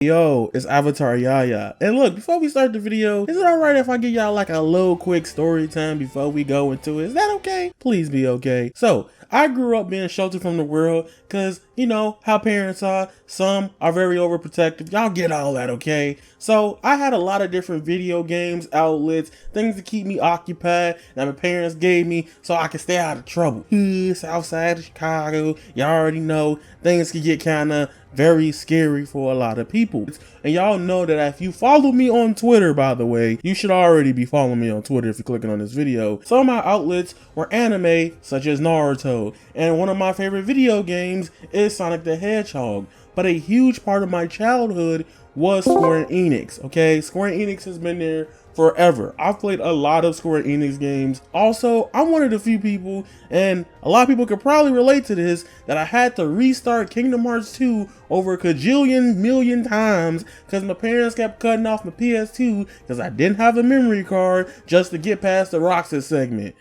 Yo, it's Avataryaya. And look, before we start the video, is it alright if I give y'all like a little quick story time before we go into it? Is that okay? Please be okay. So, I grew up being sheltered from the world because, you know, how parents are. Some are very overprotective. Y'all get all that, okay? So, I had a lot of different video games, outlets, things to keep me occupied that my parents gave me so I could stay out of trouble. South side of Chicago, y'all already know things can get kind of very scary for a lot of people. And y'all know that if you follow me on Twitter, by the way, you should already be following me on Twitter if you're clicking on this video. Some of my outlets were anime, such as Naruto, and one of my favorite video games is Sonic the Hedgehog. But a huge part of my childhood was Square Enix, okay? Square Enix has been there forever. I've played a lot of Square Enix games. Also, I'm one of the few people, and a lot of people could probably relate to this, that I had to restart Kingdom Hearts 2 over a cajillion million times because my parents kept cutting off my PS2 because I didn't have a memory card just to get past the Roxas segment.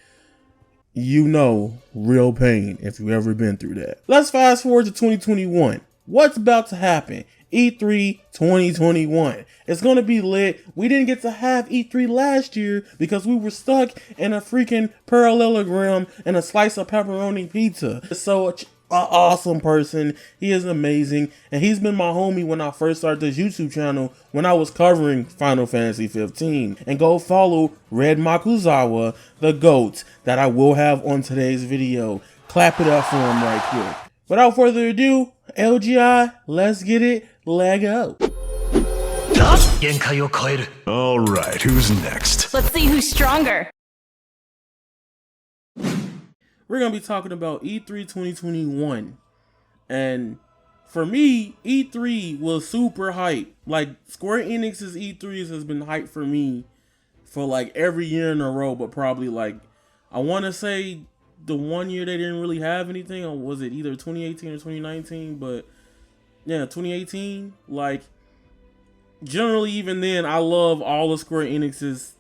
You know, real pain if you've ever been through that. Let's fast forward to 2021. What's about to happen? E3 2021. It's gonna be lit. We didn't get to have E3 last year because we were stuck in a freaking parallelogram and a slice of pepperoni pizza. It's such an awesome person. He is amazing, and he's been my homie when I first started this YouTube channel when I was covering Final Fantasy 15. And go follow Red Makuzawa, the GOAT, that I will have on today's video. Clap it up for him right quick. Without further ado, LGI, let's get it, leg go. Alright, who's next? Let's see who's stronger. We're going to be talking about E3 2021. And for me, E3 was super hype. Like, Square Enix's E3s has been hype for me for like every year in a row, but probably like, I want to say the one year they didn't really have anything, or was it either 2018 or 2019? But yeah, 2018. Like, generally, even then, I love all of Square Enix's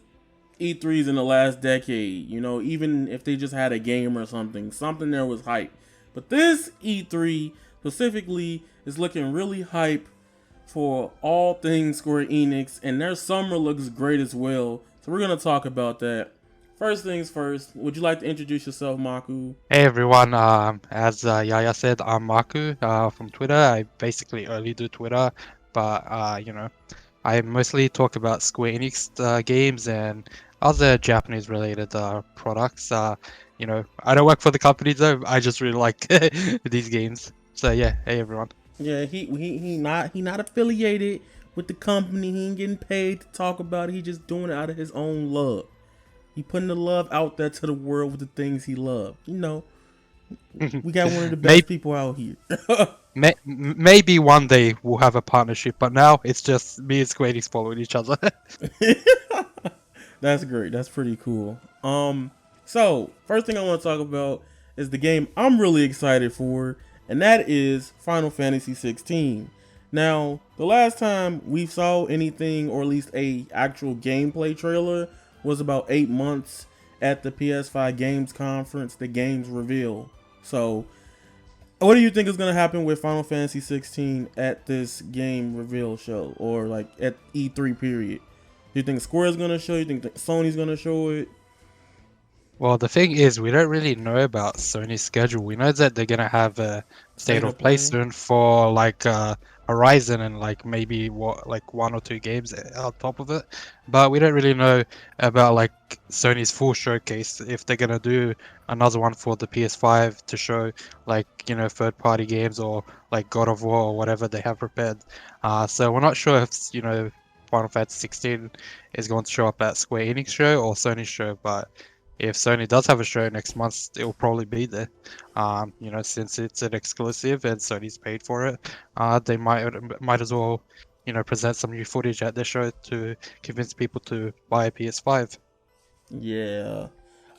E3s in the last decade. You know, even if they just had a game or something there was hype. But this E3 specifically is looking really hype for all things Square Enix, and their summer looks great as well. So we're gonna talk about that. First things first, would you like to introduce yourself, Maku? Hey everyone, as Yaya said, I'm Maku from Twitter. I basically only do Twitter, but you know, I mostly talk about Square Enix games and other Japanese related products. You know, I don't work for the company though. I just really like these games. So yeah, hey everyone. Yeah, he not affiliated with the company. He ain't getting paid to talk about it. He just doing it out of his own love. He putting the love out there to the world with the things he loves. You know, we got one of the best people out here. Maybe one day we'll have a partnership, but now it's just me and Square Enix following each other. That's great. That's pretty cool. So first thing I want to talk about is the game I'm really excited for, and that is Final Fantasy 16. Now, the last time we saw anything, or at least a actual gameplay trailer, was about 8 months at the PS5 Games Conference, the Games Reveal. So, what do you think is going to happen with Final Fantasy 16 at this Game Reveal show, or like at E3 period? Do you think Square is going to show it? Do you think Sony's going to show it? Well, the thing is, we don't really know about Sony's schedule. We know that they're gonna have a state of play soon for like Horizon and like maybe like 1 or 2 games on top of it, but we don't really know about like Sony's full showcase, if they're gonna do another one for the PS5 to show like, you know, third-party games or like God of War or whatever they have prepared. So we're not sure if, you know, Final Fantasy 16 is going to show up at Square Enix show or Sony show, but if Sony does have a show next month, it will probably be there. You know, since it's an exclusive and Sony's paid for it, they might as well, you know, present some new footage at their show to convince people to buy a PS5. Yeah,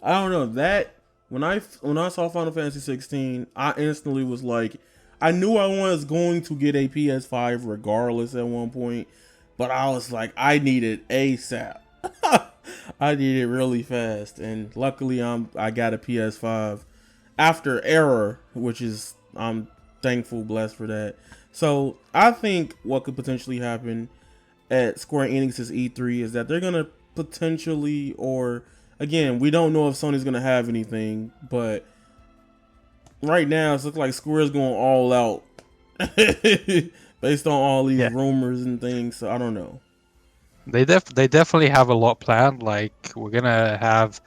I don't know that when I saw Final Fantasy 16, I instantly was like, I knew I was going to get a PS5 regardless at one point, but I was like, I need it ASAP. I need it really fast, and luckily I got a PS5 after error, which is I'm thankful, blessed for that. So I think what could potentially happen at Square Enix's E3 is that they're gonna potentially, or again, we don't know if Sony's gonna have anything, but right now it's looking like Square's going all out based on all these Yeah. rumors and things. So I don't know. They definitely have a lot planned. Like we're gonna have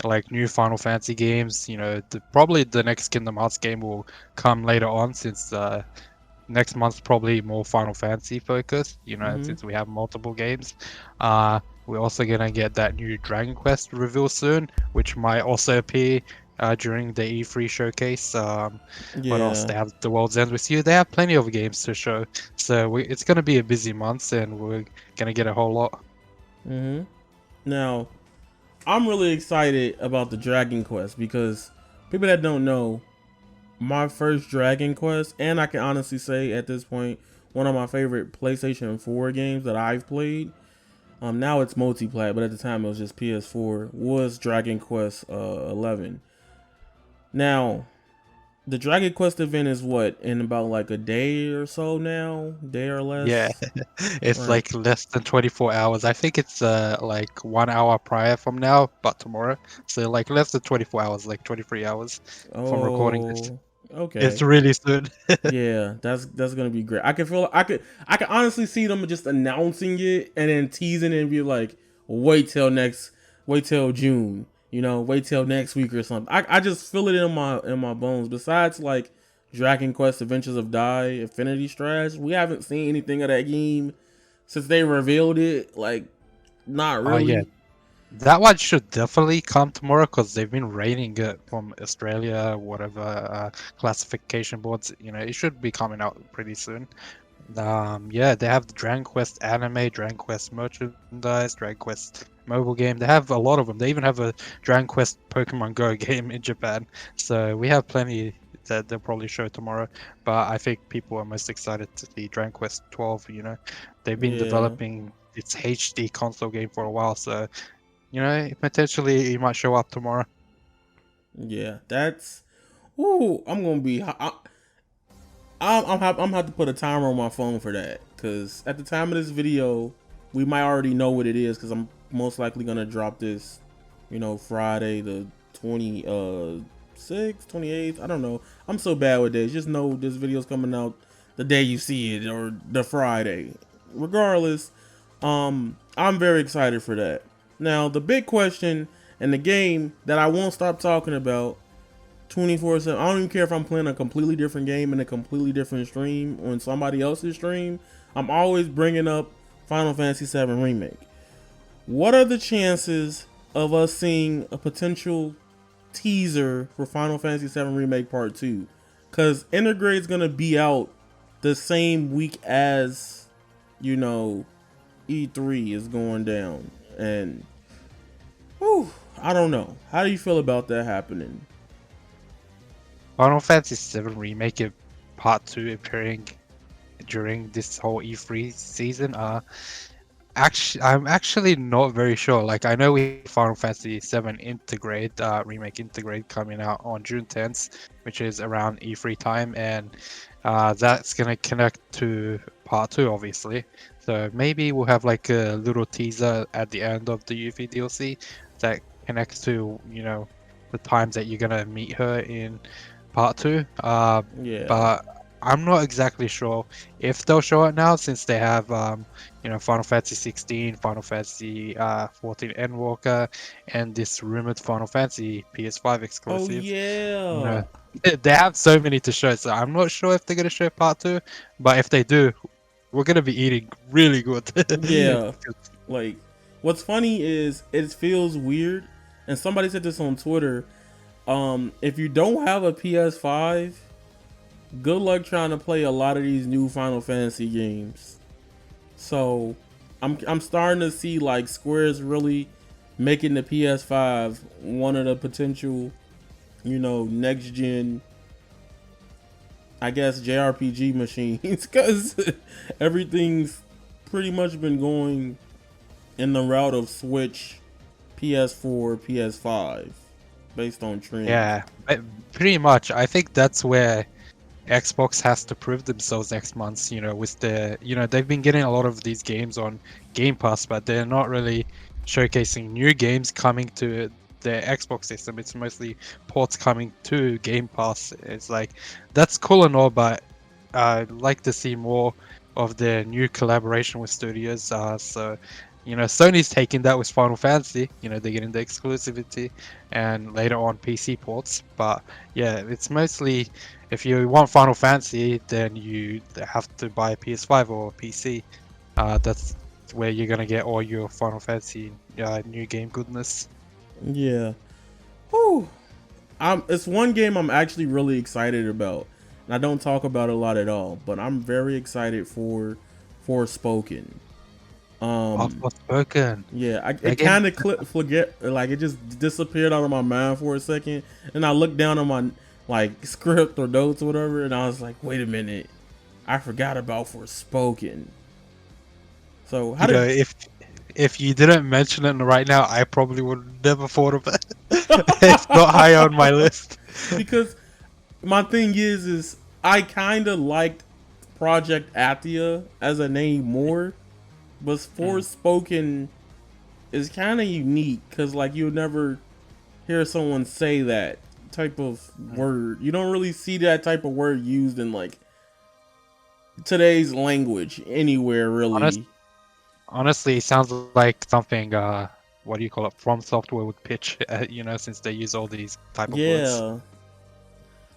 like new Final Fantasy games. You know, probably the next Kingdom Hearts game will come later on since next month's probably more Final Fantasy focused. You know, Hmm. since we have multiple games. We're also gonna get that new Dragon Quest reveal soon, which might also appear during the E3 showcase. What else? Yeah. They have The World's End with You. They have plenty of games to show. So it's gonna be a busy month, and we're gonna get a whole lot. Hmm. Now, I'm really excited about the Dragon Quest because people that don't know, my first Dragon Quest, and I can honestly say at this point, one of my favorite PlayStation 4 games that I've played. Now it's multiplayer, but at the time it was just PS4. Was Dragon Quest 11. Now, the Dragon Quest event is what, in about like a day or so now, day or Yeah, less, it's right? like less than 24 hours. I think it's like 1 hour prior from now, but tomorrow. So like less than 24 hours, like 23 hours from recording this. Oh, It's okay. really soon. Yeah, that's gonna be great. I can honestly see them just announcing it and then teasing it and be like, wait till June, wait till next week or something. I just feel it in my bones. Besides like Dragon Quest Adventures of Dai, Infinity Strash, we haven't seen anything of that game since they revealed it. Like, not Oh yeah, really. that one should definitely come tomorrow because they've been rating it from Australia, whatever classification boards. You know, it should be coming out pretty soon. Yeah, they have the Dragon Quest anime, Dragon Quest merchandise, Dragon Quest mobile game. They have a lot of them. They even have a Dragon Quest Pokemon Go game in Japan. So we have plenty that they'll probably show tomorrow. But I think people are most excited to see Dragon Quest 12. You know, they've been Yeah, developing its HD console game for a while. So, you know, potentially it might show up tomorrow. yeah. That's. Ooh, I'm gonna be. I'm gonna have to put a timer on my phone for that because at the time of this video, we might already know what it is because I'm most likely gonna drop this, Friday the 28th. I don't know. I'm so bad with days. Just know this video's coming out the day you see it or the Friday. Regardless, I'm very excited for that. Now, the big question and the game that I won't stop talking about 24/7. I don't even care if I'm playing a completely different game in a completely different stream on somebody else's stream. I'm always bringing up Final Fantasy VII Remake. What are the chances of us seeing a potential teaser for Final Fantasy VII Remake Part 2? Because Intergrade's going to be out the same week as, E3 is going down. And, whew, I don't know. How do you feel about that happening? Final Fantasy VII Remake Part 2 appearing during this whole E3 season. I'm actually not very sure. Like I know we Final Fantasy VII Integrate Remake Integrate coming out on June 10th, which is around E3 time, and that's gonna connect to Part 2, obviously. So maybe we'll have like a little teaser at the end of the Yuffie DLC that connects to the times that you're gonna meet her in Part 2. Yeah. But I'm not exactly sure if they'll show it now since they have Final Fantasy 16, Final Fantasy 14 Endwalker, and this rumored Final Fantasy PS5 Oh exclusive. You yeah. know, they have so many to show, so I'm not sure if they're gonna show Part 2. But if they do, we're gonna be eating really good. Yeah. Like, what's funny is it feels weird, and somebody said this on Twitter. If you don't have a PS5, good luck trying to play a lot of these new Final Fantasy games. So, I'm starting to see like Square's really making the PS5 one of the potential, next gen, I guess, JRPG machines because everything's pretty much been going in the route of Switch, PS4, PS5, based on trends. Yeah, pretty much. I think that's where Xbox has to prove themselves next month. With they've been getting a lot of these games on Game Pass, but they're not really showcasing new games coming to the Xbox system. It's mostly ports coming to Game Pass. It's like that's cool and all, but I'd like to see more of their new collaboration with studios. Sony's taking that with Final Fantasy. They're getting the exclusivity, and later on PC ports. But yeah, it's mostly if you want Final Fantasy, then you have to buy a PS5 or a PC. That's where you're gonna get all your Final Fantasy new game goodness. Yeah. Whew. It's one game I'm actually really excited about. And I don't talk about it a lot at all, but I'm very excited for Forspoken. Forspoken. Yeah, it kind of forget, like it just disappeared out of my mind for a second, and I looked down on my like script or notes or whatever, and I was like, wait a minute, I forgot about Forspoken. So how did if you didn't mention it right now, I probably would never thought of it. It's not high on my list. Because my thing is I kind of liked Project Athia as a name more, but Forspoken is kind of unique because like you'll never hear someone say that type of word. You don't really see that type of word used in like today's language anywhere really. Honestly, it sounds like something what do you call it, From Software would pitch, since they use all these type of words.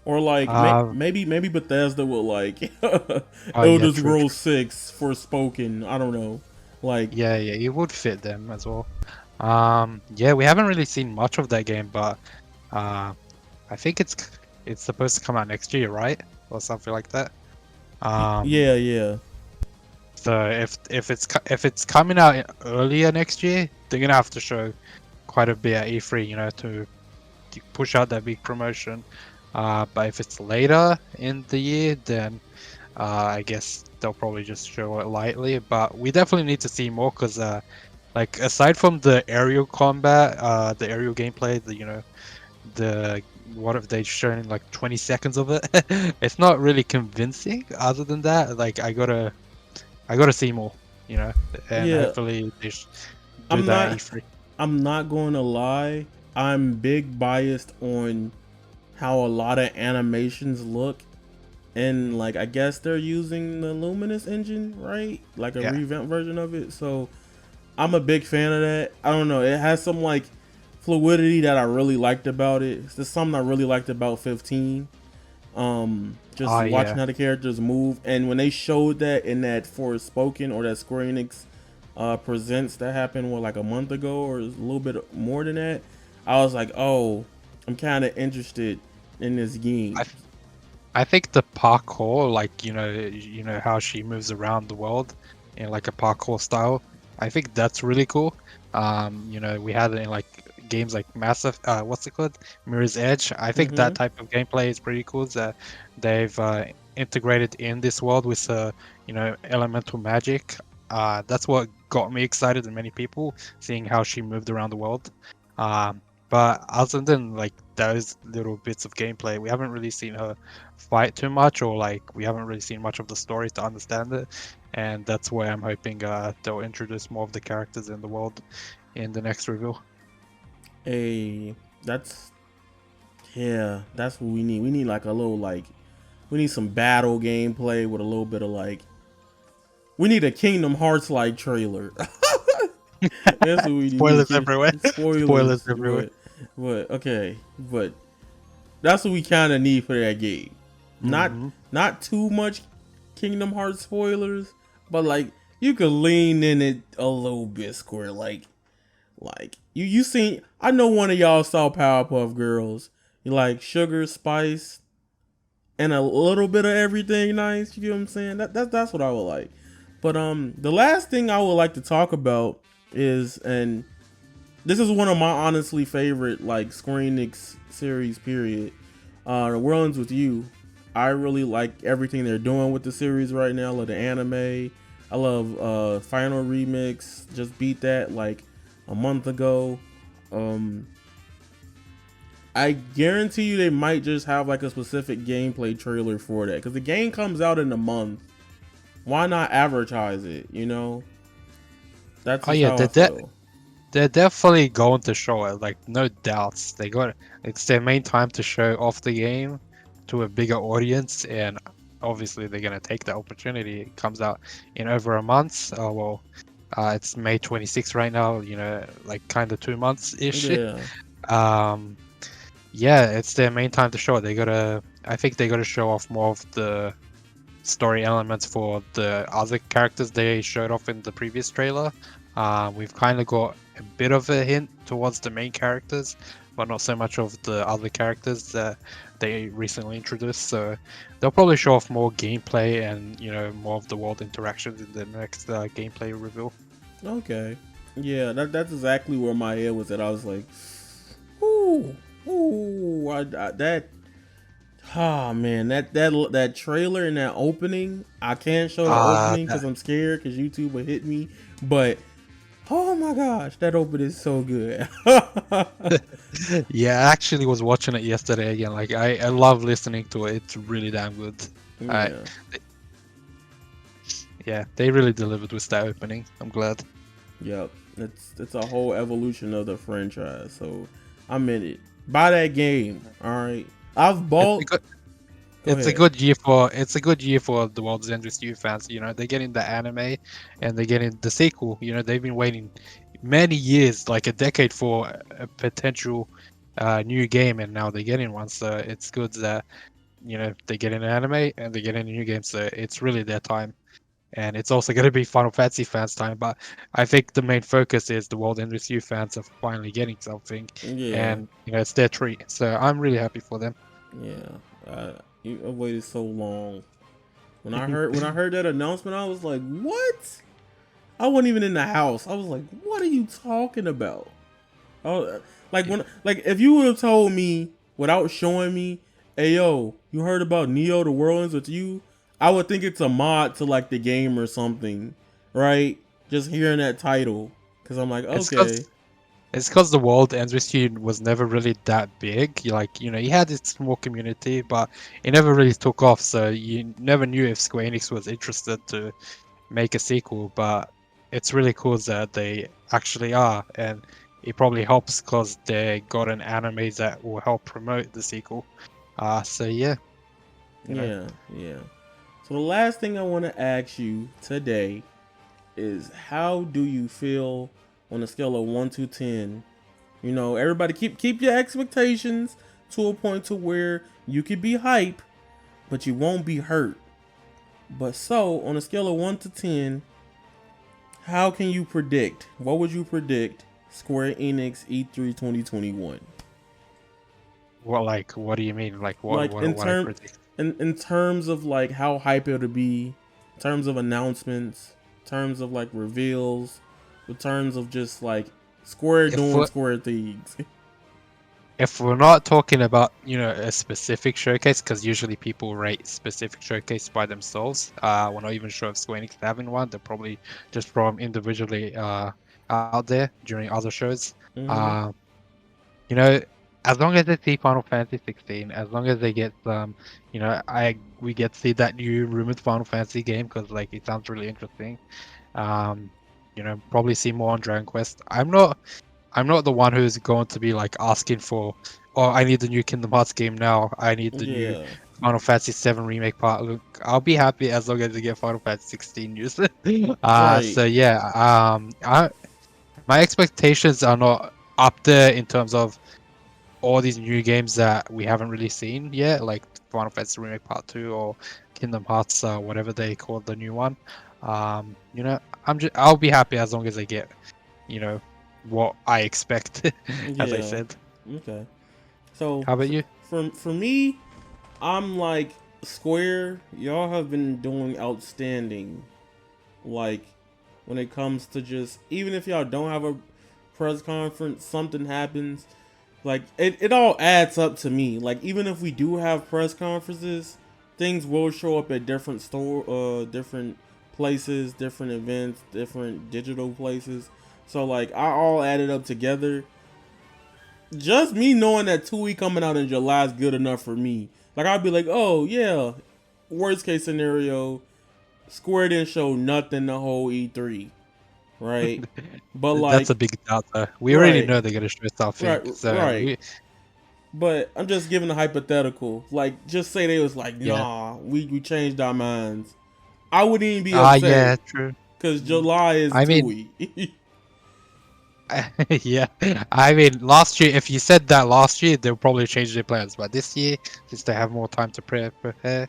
Or like maybe Bethesda will like Yeah, Elder true. Scrolls 6 Forspoken. I don't know. Like Yeah, it would fit them as well. Yeah, we haven't really seen much of that game, but I think it's supposed to come out next year, right? Or something like that. yeah. So if it's coming out earlier next year, they're gonna have to show quite a bit at E3, to push out that big promotion. But if it's later in the year, then I guess they'll probably just show it lightly. But we definitely need to see more because, like, aside from the aerial combat, the aerial gameplay, the what have they shown like 20 seconds of it? It's not really convincing. Other than that, like, I gotta see more, and Yeah. hopefully they do that at E3. I'm not going to lie. I'm big biased on how a lot of animations look, and like I guess they're using the Luminous engine, right? Like a revamped version of it. So I'm a big fan of that. I don't know. It has some like fluidity that I really liked about it. It's just something I really liked about 15. Just watching how the characters move, and when they showed that in that Forspoken or that Square Enix presents that happened like a month ago or a little bit more than that, I was like, oh, I'm kind of interested in this game. I think the parkour, like you know how she moves around the world in like a parkour style. I think that's really cool. We had it in like games like Massive, what's it called, Mirror's Edge. I think that type of gameplay is pretty cool. That they've integrated in this world with elemental magic. That's what got me excited and many people seeing how she moved around the world. But other than like those little bits of gameplay, we haven't really seen her fight too much, or like we haven't really seen much of the story to understand it. And that's why I'm hoping they'll introduce more of the characters in the world in the next reveal. That's what we need. We need like a little like we need some battle gameplay with a little bit of like we need a Kingdom Hearts like trailer. That's what we need. Spoilers everywhere. Spoilers everywhere. But okay, but that's what we kind of need for that game. Not too much Kingdom Hearts spoilers, but like you could lean in it a little bit, Square. Like you seen. I know one of y'all saw Powerpuff Girls. You like sugar, spice, and a little bit of everything nice. You get what I'm saying? That's what I would like. But the last thing I would like to talk about is, and this is one of my honestly favorite like Square Enix series period. The World Ends With You. I really like everything they're doing with the series right now. I love the anime. I love Final Remix. Just beat that like a month ago. I guarantee you they might just have like a specific gameplay trailer for that, because the game comes out in a month. Why not advertise it? You know, that's Oh just yeah, how I feel. they're definitely going to show it. Like no doubts, they got it's their main time to show off the game to a bigger audience, and obviously they're gonna take the opportunity. It comes out in over a month. Oh well, it's May 26th right now. You know, like kind of 2 months ish. Yeah, Um, yeah, it's their main time to show it. I think they gotta show off more of the story elements for the other characters they showed off in the previous trailer. We've kind of got a bit of a hint towards the main characters, but not so much of the other characters that they recently introduced. So they'll probably show off more gameplay and more of the world interactions in the next gameplay reveal. okay. Yeah, that's exactly where my head was at. I was like, ooh, ooh, that. Oh man, that trailer and that opening. I can't show the Uh, opening because I'm scared because YouTube will hit me. But oh my gosh, that opening is so good. yeah, I actually was watching it yesterday again. Like I love listening to it. It's really damn good. I Yeah. Yeah, they really delivered with that opening. I'm glad. Yep. It's a whole evolution of the franchise. So I'm in it. Buy that game. All right. I've It's a bought. good, Go it's a ahead. good year for the world's Endless You fans. They're getting the anime and they're getting the sequel. They've been waiting many years, like a decade, for a potential new game, and now they're getting one. So it's good that they get an anime and they get a new game. So it's really their time. And it's also going to be Final Fantasy fans' time. But I think the main focus is the World Endless You fans are finally getting something, Yeah. and it's their treat. So I'm really happy for them. Yeah. I waited so long. When I heard that announcement, I was like, what? I wasn't even in the house. I was like, what are you talking about? Oh, like if you would have told me without showing me, hey yo, you heard about Neo the World Ends with You? I would think it's a mod to like the game or something, right? Just hearing that title, because I'm like, It's okay, because it's because the World Endless You was never really that big. Like he had its small community, but it never really took off. So you never knew if Square Enix was interested to make a sequel. But it's really cool that they actually are, and it probably helps because they got an anime that will help promote the sequel. So yeah, you know. yeah, yeah. So the last thing I want to ask you today is, how do you feel on a scale of 1 to 10? Everybody keep your expectations to a point to where you could be hype, but you won't be hurt. But so on a scale of 1 to 10, how can you predict? What would you predict Square Enix E3 2021? What do you mean? Like Like what I predict? in terms of like how hype it'll be, in terms of announcements, in terms of like reveals, in terms of just like Square If doing we're, Square things. if we're not talking about a specific showcase, because usually people rate specific showcase by themselves. We're not even sure if Square Enix having one. They're probably just from individually out there during other shows. Hmm. Uh, you know, as long as they see Final Fantasy 16, as long as they get some, we get to see that new rumored Final Fantasy game because like it sounds really interesting. Um, probably see more on Dragon Quest. I'm not the one who's going to be like asking for, oh, I need the new Kingdom Hearts game now. I need the new Yeah. Final Fantasy VII Remake part. Look, I'll be happy as long as I get Final Fantasy 16 news. Right. So yeah, my expectations are not up there in terms of all these new games that we haven't really seen yet, like Final Fantasy Remake Part 2 or Kingdom Hearts, whatever they call the new one. I'll be happy as long as I get, you know, what I expect, as I Yeah. said. Okay. So How about you? for me, I'm like, Square, y'all have been doing outstanding. Like, when it comes to just, even if y'all don't have a press conference, something happens. Like, it all adds up to me. Like, even if we do have press conferences, things will show up at different places, different events, different digital places. So like, I all added up together. just me knowing that 2E coming out in July is good enough for me. Like, I'd be like, oh yeah, worst case scenario, Square didn't show nothing the whole E3, right? But like, that's a big doubt though. We already know they're gonna show something. Right, So right. But I'm just giving a hypothetical. Like, just say they was like, nah, we changed our minds. I wouldn't even be upset. Yeah, true. Because July is 2E. Yeah, I mean, last year, if you said that last year, they'll probably change their plans. But this year, since they have more time to prepare,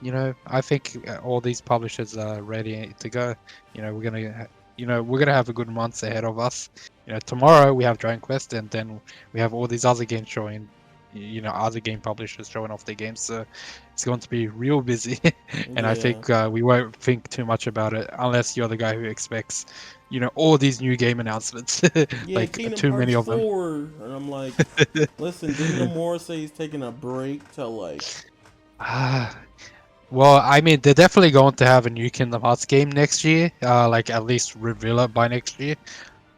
you know, I think all these publishers are ready to go. You know, we're gonna have a good month ahead of us. You know, tomorrow we have Dragon Quest, and then we have all these other games showing. You know, other game publishers showing off their games, so it's going to be real busy. And I think we won't think too much about it unless you're the guy who expects, you know, all these new game announcements. Like Kingdom too many Hearts of them. 4. And I'm like, listen, didn't Nomura say he's taking a break to like? Well, I mean, they're definitely going to have a new Kingdom Hearts game next year. Like at least reveal it by next year.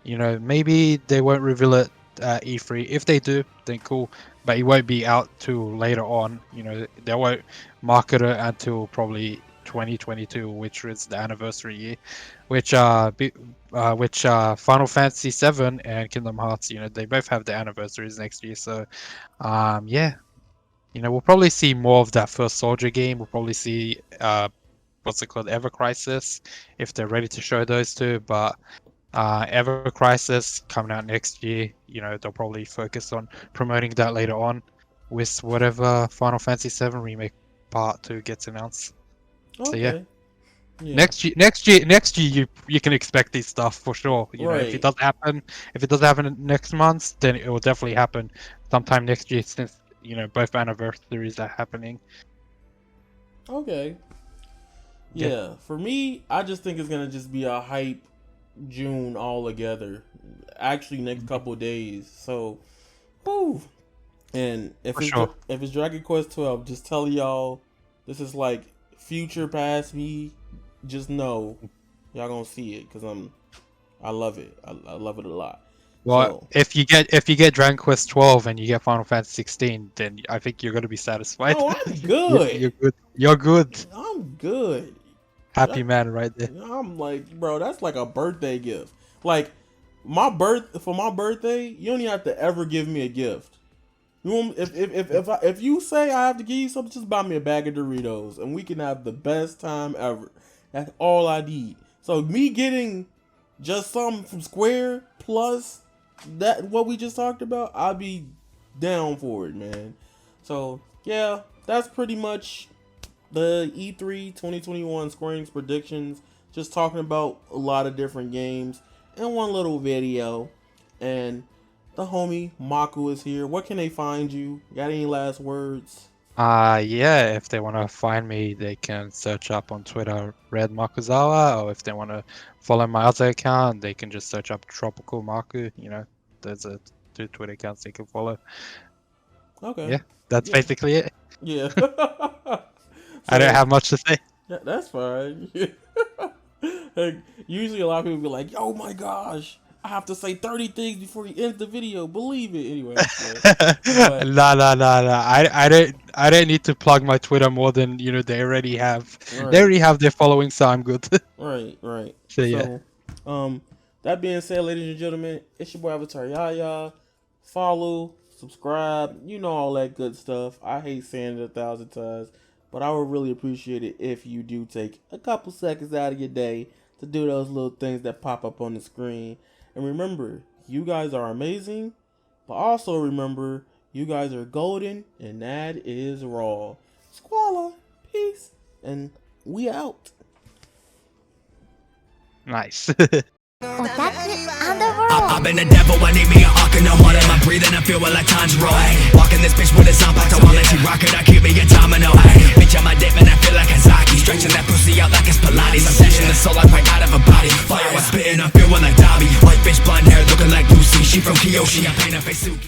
You know, maybe they won't reveal it at E3. If they do, then cool. But it won't be out till later on. You know, they won't market it until probably 2022, which is the anniversary year. Which Final Fantasy VII and Kingdom Hearts, you know, they both have the anniversaries next year. So, yeah, you know, we'll probably see more of that first Soldier game. We'll probably see what's it called, Ever Crisis, if they're ready to show those two. But Ever Crisis coming out next year, you know, they'll probably focus on promoting that later on with whatever Final Fantasy VII Remake Part 2 gets announced. Okay. So yeah. Next year you can expect this stuff for sure. You know, if it doesn't happen next month, then it will definitely happen sometime next year, since, you know, both anniversaries are happening. Okay. Yeah, for me, I just think it's gonna just be a hype June all together. Actually, next couple of days. So, woo. And if it's Dragon Quest 12, just tell y'all this is like future past me. Just know y'all gonna see it because I love it. I love it a lot. Well, so, if you get Dragon Quest 12 and you get Final Fantasy 16, then I think you're gonna be satisfied. Oh, I'm good. You're good. You're good. I'm good. Happy man right there. I'm like, bro, that's like a birthday gift. Like for my birthday, you don't even have to ever give me a gift. You want, if you say I have to give you something, just buy me a bag of Doritos and we can have the best time ever. That's all I need. So me getting just something from Square plus that what we just talked about, I'd be down for it, man. So yeah, that's pretty much the E3 2021 Square Enix predictions. Just talking about a lot of different games in one little video. And the homie Maku is here. Where can they find you? Got any last words? Yeah, if they want to find me, they can search up on Twitter Red Makuzawa, or if they want to follow my other account, they can just search up Tropical Maku. You know, there's two Twitter accounts they can follow. Okay. Yeah, that's basically it. Yeah. I don't have much to say. Yeah, that's fine. Like, usually a lot of people be like, oh my gosh, I have to say 30 things before you end the video. Believe it. Anyway. No. I don't need to plug my Twitter more than, you know, they already have. Right. They already have their following, so I'm good. Right. So yeah. That being said, ladies and gentlemen, it's your boy Avataryaya. Follow, subscribe, you know, all that good stuff. I hate saying it 1,000 times, but I would really appreciate it if you do take a couple seconds out of your day to do those little things that pop up on the screen. And remember, you guys are amazing, but also remember, you guys are golden, and that is raw. Squalla, peace, and we out. Nice. I've been the devil, I need me an arc in the heart. Am I breathing? I feel like Tanjiro. Walking this bitch with a sound pack, so I'll let you rock it. I keep me a domino. Bitch, on my dip, man, I feel like Kazaki. Stretching that pussy out like it's Pilates. I'm snatching the soul like right out of a body. Fire, I'm spitting, I'm feeling like Dobby. White bitch, blonde hair, looking like Lucy. She from Kyoshi, I paint her face Suki.